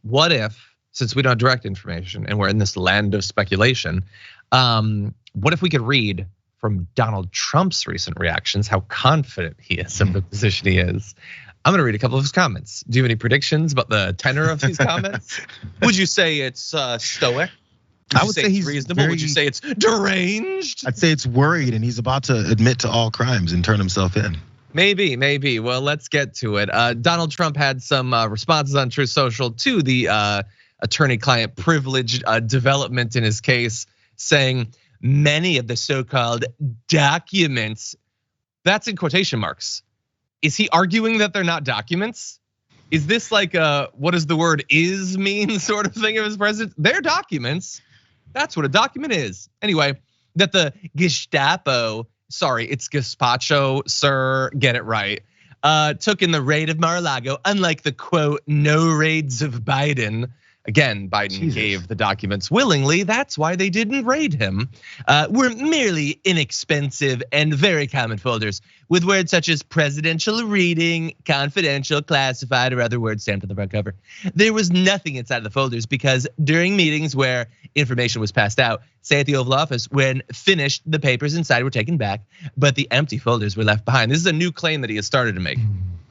what if, since we don't have direct information and we're in this land of speculation, what if we could read from Donald Trump's recent reactions how confident he is of the position he is? I'm gonna read a couple of his comments. Do you have any predictions about the tenor of these comments? Would you say it's stoic? I would say he's reasonable. Would you say it's deranged? I'd say it's worried and he's about to admit to all crimes and turn himself in. Maybe. Well, let's get to it. Donald Trump had some responses on Truth Social to the attorney-client privilege development in his case, saying many of the so-called documents, that's in quotation marks. Is he arguing that they're not documents? Is this like a what does the word is mean sort of thing of his president? They're documents. That's what a document is. Anyway, that the Gestapo, sorry, it's gazpacho, sir, get it right, took in the raid of Mar-a-Lago, unlike the quote, no raids of Biden. Again, Biden gave the documents willingly. That's why they didn't raid him. Were merely inexpensive and very common folders with words such as presidential reading, confidential, classified, or other words stamped on the front cover. There was nothing inside the folders because during meetings where information was passed out, say at the Oval Office, when finished, the papers inside were taken back, but the empty folders were left behind. This is a new claim that he has started to make.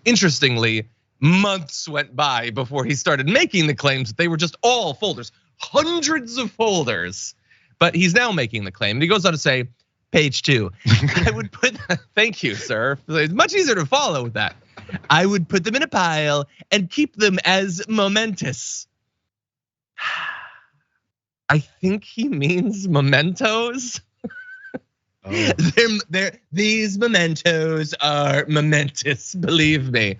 Interestingly, months went by before he started making the claims that they were just all folders, hundreds of folders. But he's now making the claim. And he goes on to say, page 2, I would put, thank you, sir. It's much easier to follow with that. I would put them in a pile and keep them as momentous. I think he means mementos. Oh. These mementos are momentous, believe me.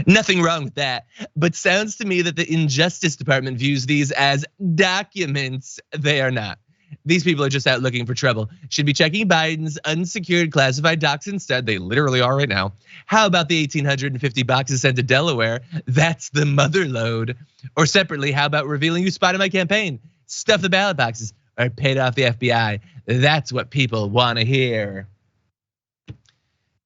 Nothing wrong with that, but sounds to me that the Injustice Department views these as documents. They are not. These people are just out looking for trouble. Should be checking Biden's unsecured classified docs instead. They literally are right now. How about the 1,850 boxes sent to Delaware? That's the mother load. Or separately, how about revealing who spotted my campaign? Stuff the ballot boxes or paid off the FBI. That's what people want to hear.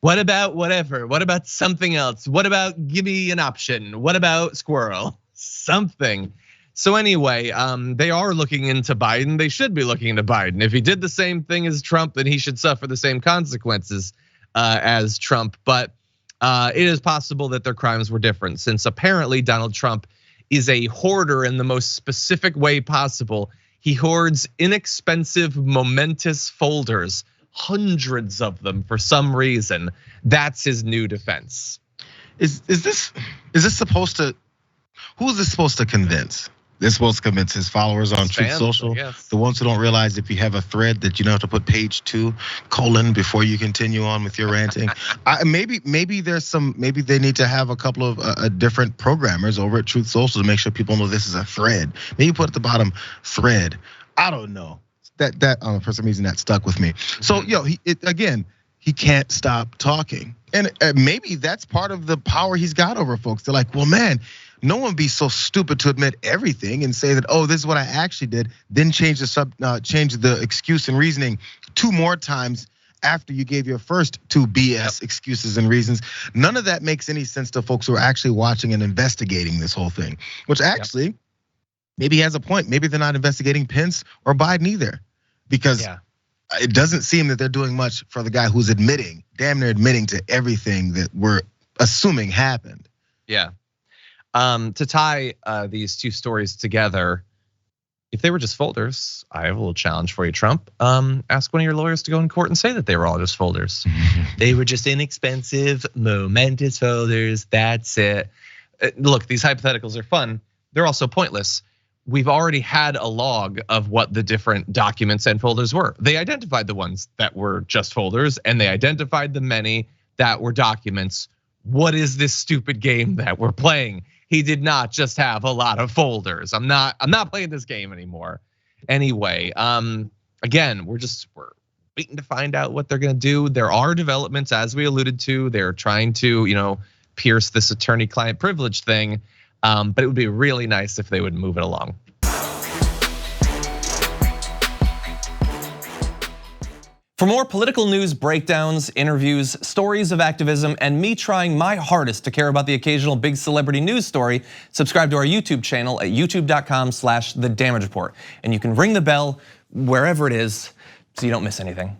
What about whatever? What about something else? What about give me an option? What about squirrel? Something. So anyway, they are looking into Biden. They should be looking into Biden. If he did the same thing as Trump, then he should suffer the same consequences as Trump. But it is possible that their crimes were different, since apparently Donald Trump is a hoarder in the most specific way possible. He hoards inexpensive, momentous folders, hundreds of them for some reason. That's his new defense. Is this supposed to? Who is this supposed to convince? They're supposed to convince his followers on Truth Social, the ones who don't realize if you have a thread that you don't have to put page 2 : before you continue on with your ranting. Maybe there's some. Maybe they need to have a couple of different programmers over at Truth Social to make sure people know this is a thread. Maybe put at the bottom thread. I don't know. That for some reason that stuck with me. So he can't stop talking, and maybe that's part of the power he's got over folks. They're like, well, man. No one be so stupid to admit everything and say that, oh, this is what I actually did, then change the excuse and reasoning 2 more times after you gave your first 2 BS excuses and reasons. None of that makes any sense to folks who are actually watching and investigating this whole thing, which actually maybe has a point. Maybe they're not investigating Pence or Biden either, because it doesn't seem that they're doing much for the guy who's damn near admitting to everything that we're assuming happened. Yeah. To tie these 2 stories together, if they were just folders, I have a little challenge for you, Trump. Ask one of your lawyers to go in court and say that they were all just folders. They were just inexpensive, momentous folders, that's it. Look, these hypotheticals are fun. They're also pointless. We've already had a log of what the different documents and folders were. They identified the ones that were just folders, and they identified the many that were documents. What is this stupid game that we're playing? He did not just have a lot of folders. I'm not playing this game anymore. Anyway, again, we're waiting to find out what they're gonna do. There are developments, as we alluded to. They're trying to, pierce this attorney-client privilege thing. But it would be really nice if they would move it along. For more political news breakdowns, interviews, stories of activism, and me trying my hardest to care about the occasional big celebrity news story, subscribe to our YouTube channel at youtube.com/The Damage Report. And you can ring the bell wherever it is so you don't miss anything.